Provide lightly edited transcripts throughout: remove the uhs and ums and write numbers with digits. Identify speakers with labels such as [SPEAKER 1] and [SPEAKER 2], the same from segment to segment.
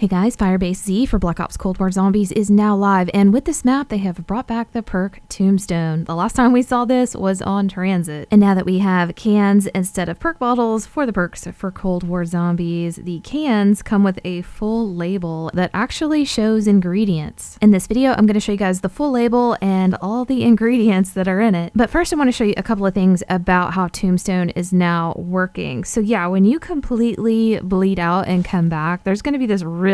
[SPEAKER 1] Hey guys, Firebase Z for Black Ops Cold War Zombies is now live, and with this map they have brought back the perk Tombstone. The last time we saw this was on Transit, and now that we have cans instead of perk bottles for the perks for Cold War Zombies, the cans come with a full label that actually shows ingredients. In this video I'm going to show you guys the full label and all the ingredients that are in it, but first I want to show you a couple of things about how Tombstone is now working. So yeah, when you completely bleed out and come back, there's going to be this really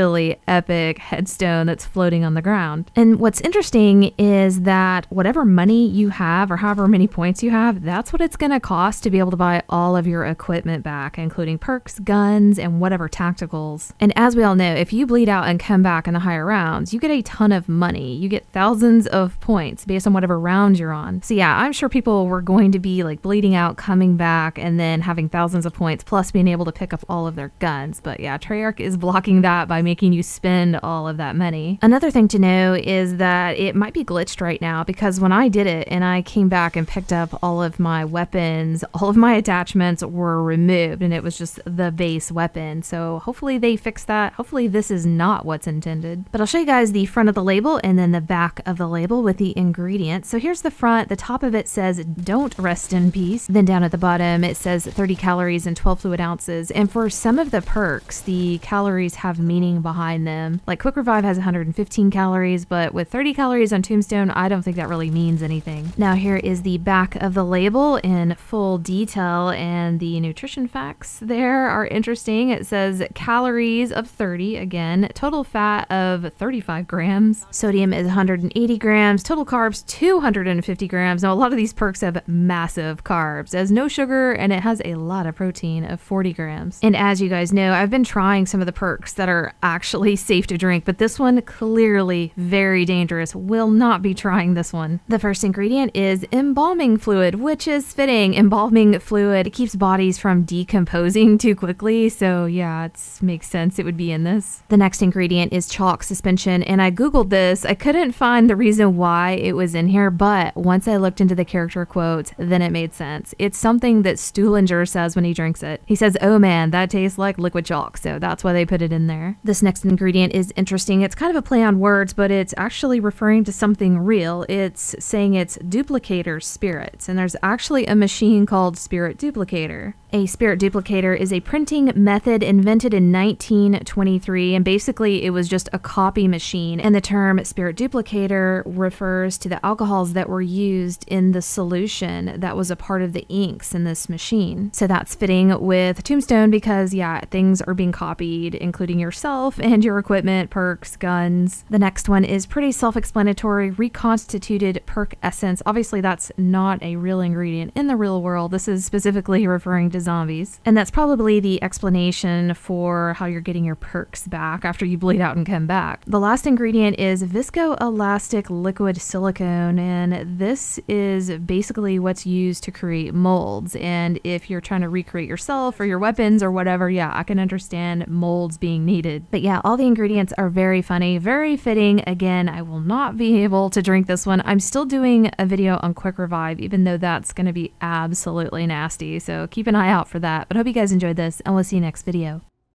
[SPEAKER 1] epic headstone that's floating on the ground. And what's interesting is that whatever money you have or however many points you have, that's what it's going to cost to be able to buy all of your equipment back, including perks, guns, and whatever tacticals. And as we all know, if you bleed out and come back in the higher rounds, you get a ton of money. You get thousands of points based on whatever round you're on. So yeah, I'm sure people were going to be like bleeding out, coming back, and then having thousands of points plus being able to pick up all of their guns. But yeah, Treyarch is blocking that by making you spend all of that money. Another thing to know is that it might be glitched right now, because when I did it and I came back and picked up all of my weapons, all of my attachments were removed and it was just the base weapon. So hopefully they fix that. Hopefully this is not what's intended. But I'll show you guys the front of the label and then the back of the label with the ingredients. So here's the front. The top of it says "Don't rest in peace." Then down at the bottom it says 30 calories and 12 fluid ounces. And for some of the perks, the calories have meaning behind them. Like Quick Revive has 115 calories, but with 30 calories on Tombstone, I don't think that really means anything. Now here is the back of the label in full detail, and the nutrition facts there are interesting. It says calories of 30, again, total fat of 35 grams, sodium is 180 grams, total carbs 250 grams. Now a lot of these perks have massive carbs. It has no sugar and it has a lot of protein of 40 grams. And as you guys know, I've been trying some of the perks that are actually safe to drink, but this one clearly very dangerous. Will not be trying this one. The first ingredient is embalming fluid, which is fitting. Embalming fluid keeps bodies from decomposing too quickly, so yeah, it makes sense it would be in this. The next ingredient is chalk suspension, and I googled this. I couldn't find the reason why it was in here, but once I looked into the character quotes, then it made sense. It's something that Stuhlinger says when he drinks it. He says, "Oh man, that tastes like liquid chalk," so that's why they put it in there. This next ingredient is interesting. It's kind of a play on words, but it's actually referring to something real. It's saying it's Duplicator Spirits, and there's actually a machine called Spirit Duplicator. A spirit duplicator is a printing method invented in 1923, and basically it was just a copy machine, and the term spirit duplicator refers to the alcohols that were used in the solution that was a part of the inks in this machine. So that's fitting with Tombstone because yeah, things are being copied, including yourself and your equipment, perks, guns. The next one is pretty self-explanatory. Reconstituted perk essence. Obviously that's not a real ingredient in the real world. This is specifically referring to zombies, and that's probably the explanation for how you're getting your perks back after you bleed out and come back. The last ingredient is viscoelastic liquid silicone, and this is basically what's used to create molds. And if you're trying to recreate yourself or your weapons or whatever, yeah, I can understand molds being needed. But yeah, all the ingredients are very funny, very fitting. Again, I will not be able to drink this one. I'm still doing a video on Quick Revive, even though that's going to be absolutely nasty, so keep an eye out for that. But I hope you guys enjoyed this, and we'll see you next video.